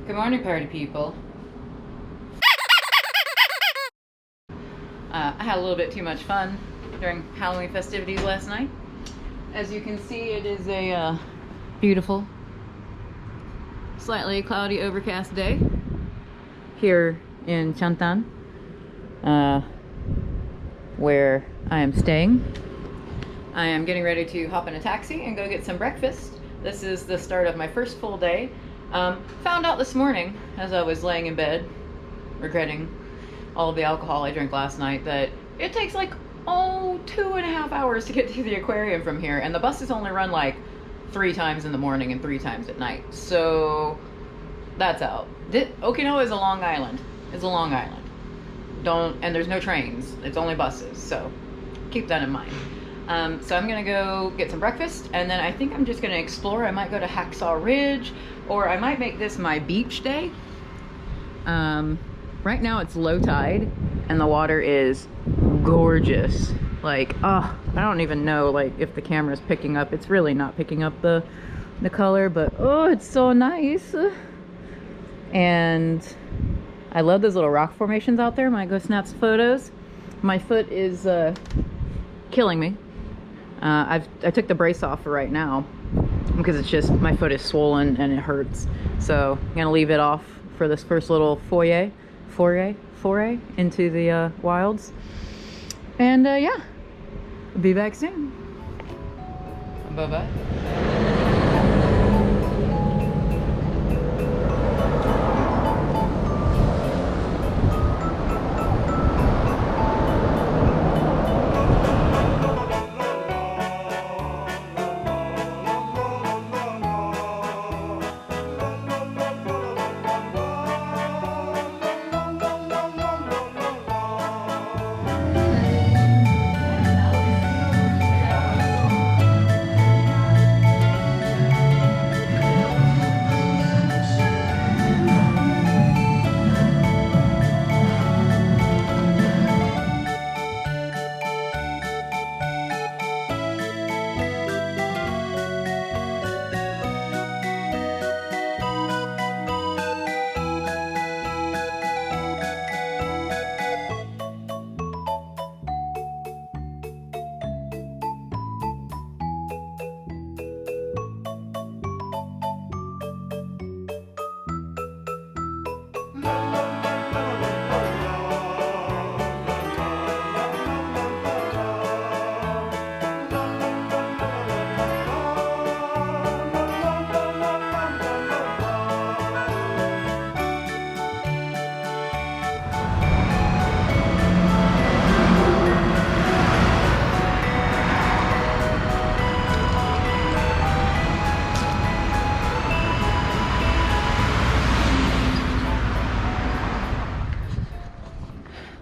Good morning, party people. I had a little bit too much fun during Halloween festivities last night. As you can see, it is a beautiful, slightly cloudy, overcast day here in Chantan, where I am staying. I am getting ready to hop in a taxi and go get some breakfast. This is the start of my first full day. Found out this morning as I was laying in bed, regretting all of the alcohol I drank last night, that it takes like 2.5 hours to get to the aquarium from here, and the buses only run like 3 times in the morning and 3 times at night. So that's out. Okinawa is a long island. It's a long island. And there's no trains. It's only buses. So keep that in mind. So I'm gonna go get some breakfast, and then I think I'm just gonna explore. I might go to Hacksaw Ridge, or I might make this my beach day. Right now it's low tide and the water is gorgeous. Like, I don't even know like if the camera's picking up. It's really not picking up the color, but it's so nice. And I love those little rock formations out there. Might go snap some photos. My foot is killing me. I took the brace off for right now because it's just, my foot is swollen and it hurts. So I'm gonna leave it off for this first little foray into the wilds. And yeah, I'll be back soon. Bye-bye.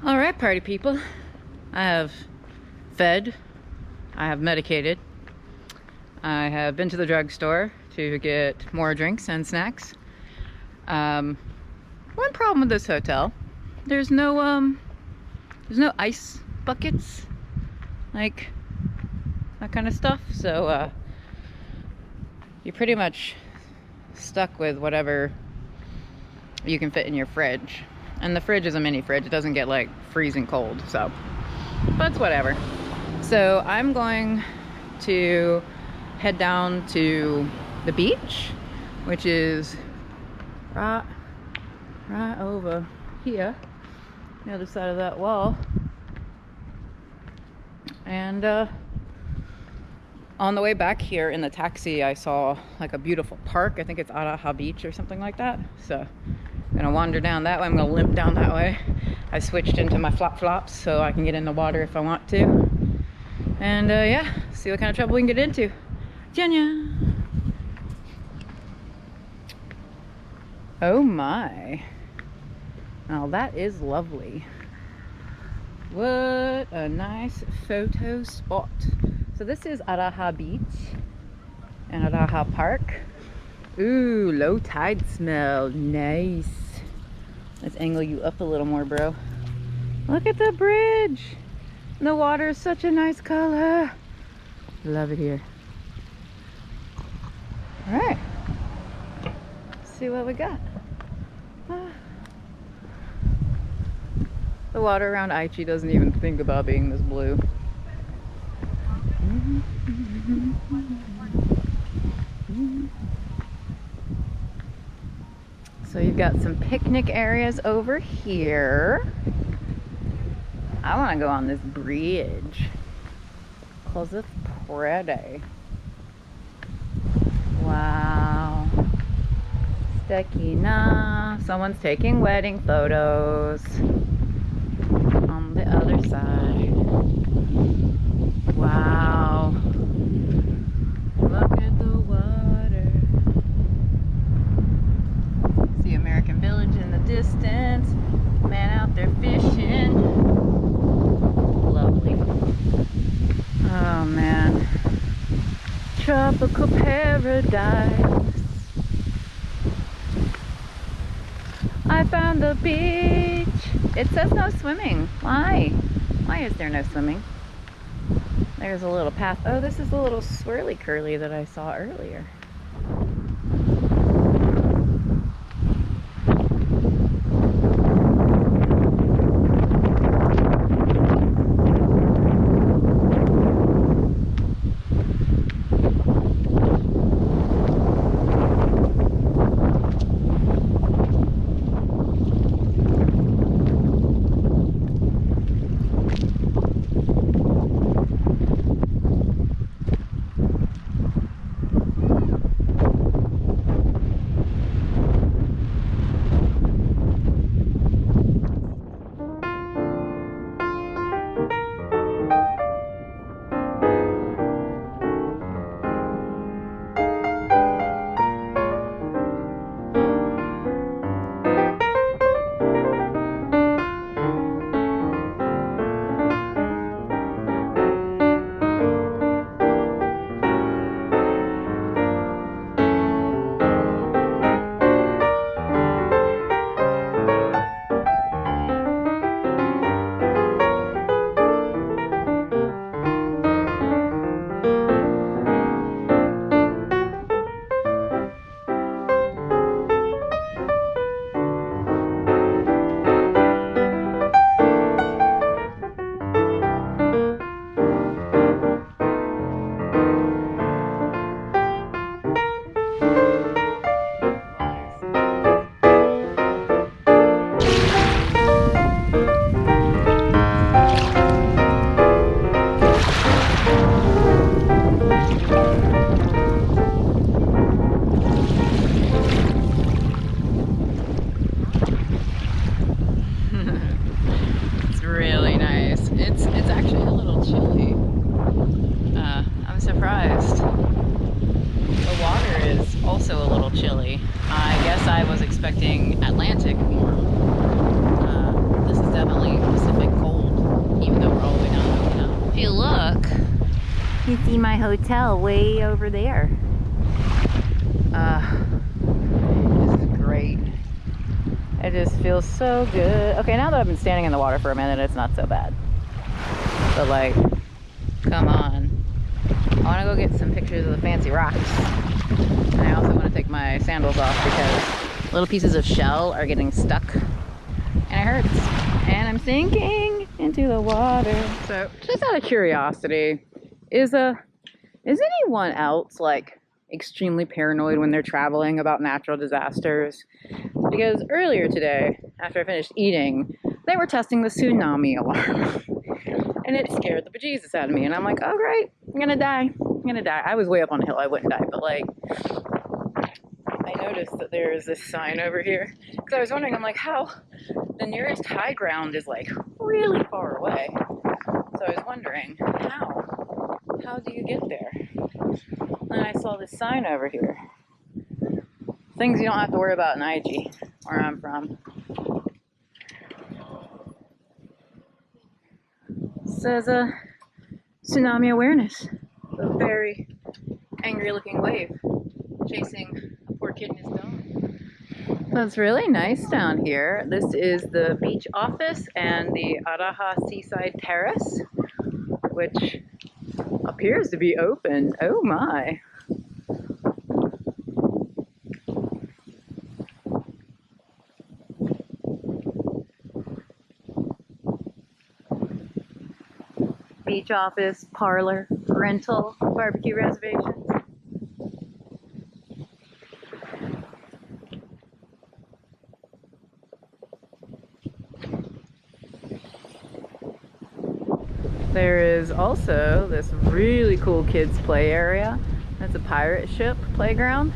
All right, party people. I have fed, I have medicated, I have been to the drugstore to get more drinks and snacks. One problem with this hotel, there's no ice buckets, like that kind of stuff. So you're pretty much stuck with whatever you can fit in your fridge. And the fridge is a mini fridge. It doesn't get like freezing cold, so, but it's whatever. So I'm going to head down to the beach, which is right over here, the other side of that wall. And on the way back here in the taxi, I saw like a beautiful park. I think it's Araha Beach or something like that. So I'm gonna wander down that way. I'm gonna limp down that way. I switched into my flop-flops so I can get in the water if I want to. And yeah, see what kind of trouble we can get into. Janya! Oh my. Now that is lovely. What a nice photo spot. So this is Araha Beach and Araha Park. Ooh, low tide smell. Nice. Let's angle you up a little more, bro. Look at the bridge. The water is such a nice color. Love it here. All right. Let's see what we got. The water around Aichi doesn't even think about being this blue. So you've got some picnic areas over here. I want to go on this bridge because it's pretty. Wow. Sticky na. Someone's taking wedding photos on the other side. Wow. Look at the water. See American Village in the distance. Man out there fishing. Lovely. Oh man. Tropical paradise. I found the beach. It says no swimming. Why? Why is there no swimming? There's a little path. Oh, this is the little swirly curly that I saw earlier. Really nice. It's actually a little chilly. I'm surprised. The water is also a little chilly. I guess I was expecting Atlantic warm. This is definitely Pacific cold, even though we're all the way down to Okinawa. Hey, look! You see my hotel way over there. This is great. It just feels so good. Okay, now that I've been standing in the water for a minute, it's not so bad. But like, come on. I want to go get some pictures of the fancy rocks. And I also want to take my sandals off because little pieces of shell are getting stuck. And it hurts. And I'm sinking into the water. So, just out of curiosity, is anyone else like extremely paranoid when they're traveling about natural disasters? Because earlier today, after I finished eating, they were testing the tsunami alarm. And it scared the bejesus out of me. And I'm like, oh great, I'm gonna die. I'm gonna die. I was way up on a hill, I wouldn't die. But like, I noticed that there is this sign over here. Because I was wondering, I'm like, how? The nearest high ground is like really far away. So I was wondering, how? How do you get there? And I saw this sign over here. Things you don't have to worry about in Aichi, where I'm from. It says tsunami awareness. A very angry looking wave chasing a poor kid and his dog. That's really nice down here. This is the beach office and the Araha Seaside Terrace, which appears to be open. Oh my. beach office, parlor, rental, barbecue reservations. There is also this really cool kids play area. That's a pirate ship playground.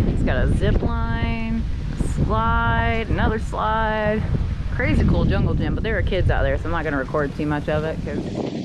It's got a zip line, a slide, another slide. Crazy cool jungle gym, but there are kids out there, so I'm not gonna record too much of it because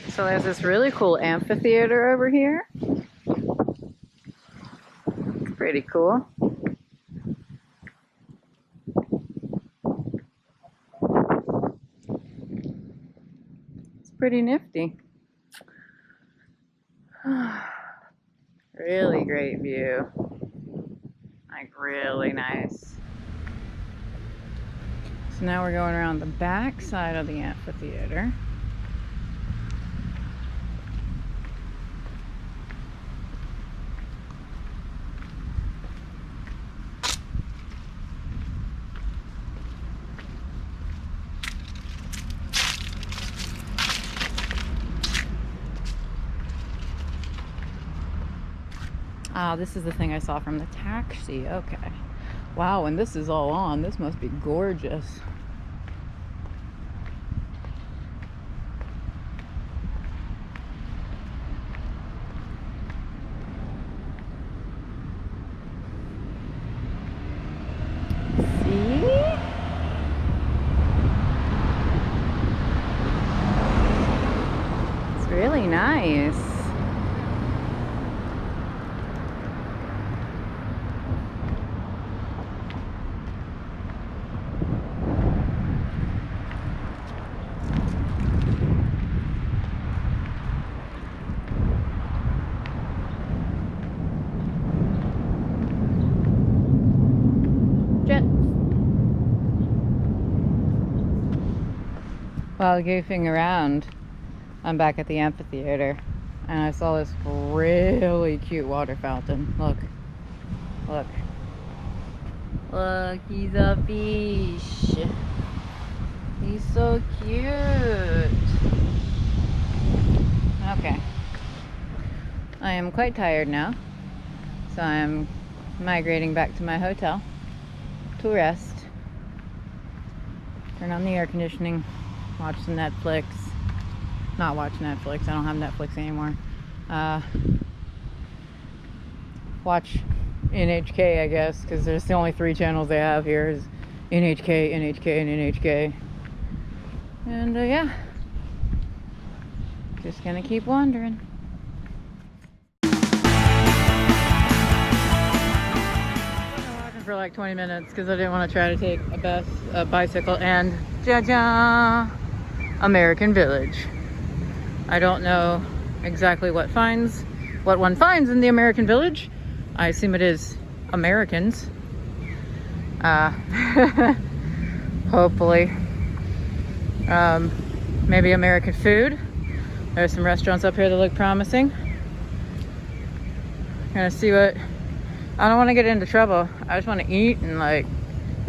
so there's this really cool amphitheater over here. It's pretty cool. It's pretty nifty. Really great view. Like really nice. So now we're going around the back side of the amphitheater. Ah, this is the thing I saw from the taxi. Okay. Wow, and this is all on. This must be gorgeous. See? It's really nice. While goofing around, I'm back at the amphitheater and I saw this really cute water fountain. Look. Look. Look, he's a fish. He's so cute. Okay. I am quite tired now, so I'm migrating back to my hotel to rest. Turn on the air conditioning. Watch some Netflix. Not watch Netflix. I don't have Netflix anymore. Watch NHK, I guess, because there's the only 3 channels they have here is NHK, NHK, and NHK. And yeah, just gonna keep wandering. For like 20 minutes because I didn't want to try to take a bicycle and ja-ja, American Village. I don't know exactly what one finds in the American Village. I assume it is Americans. Hopefully. Maybe American food. There's some restaurants up here that look promising. Gonna see what. I don't want to get into trouble. I just want to eat and like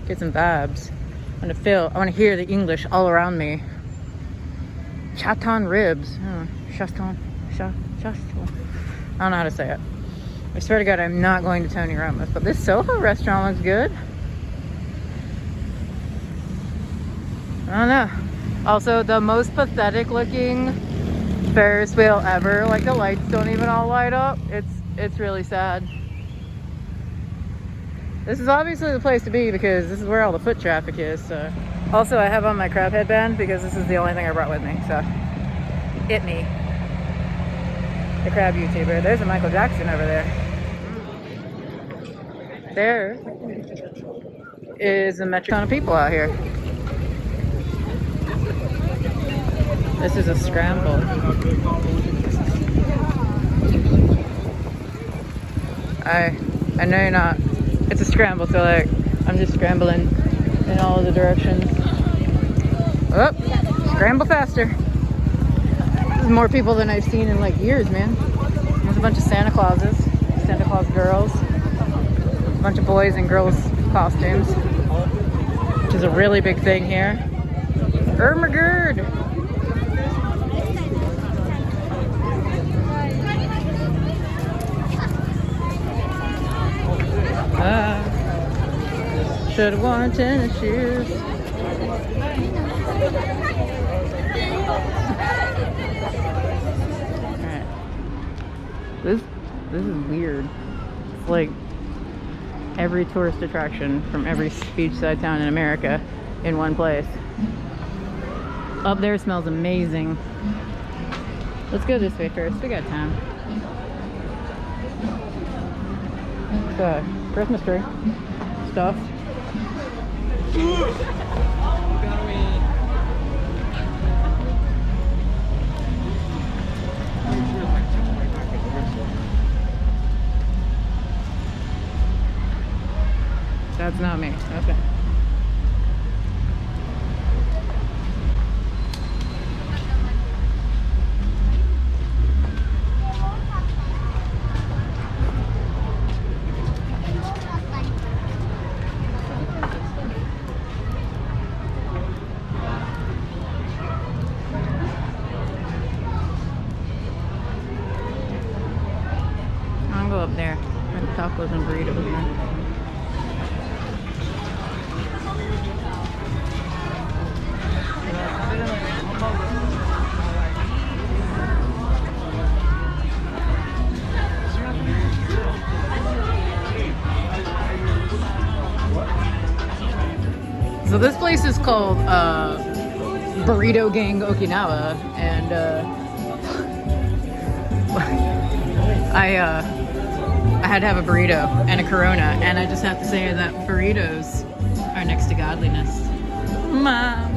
get some vibes. I want to hear the English all around me. Chaton ribs. Chaton. I don't know how to say it. I swear to God, I'm not going to Tony Roma's, but this Soho restaurant looks good. I don't know. Also, the most pathetic looking Ferris wheel ever. Like the lights don't even all light up. It's really sad. This is obviously the place to be because this is where all the foot traffic is. So. Also, I have on my crab headband because this is the only thing I brought with me. So, it me. The crab YouTuber. There's a Michael Jackson over there. There is a metric ton of people out here. This is a scramble. I know you're not. It's a scramble, so like I'm just scrambling in all of the directions. Oh, scramble faster. There's more people than I've seen in like years, man. There's a bunch of Santa Clauses, Santa Claus girls, a bunch of boys in girls costumes, which is a really big thing here. Ermagerd. Should've worn tennis shoes. Alright. This is weird. It's like every tourist attraction from every beachside town in America in one place. Up there smells amazing. Let's go this way first. We got time. It's a Christmas tree stuff. That's not me. Okay. I'll go up there. Where the tacos and burritos are. So this place is called Burrito Gang Okinawa, and I had to have a burrito and a Corona, and I just have to say that burritos are next to godliness. Mom.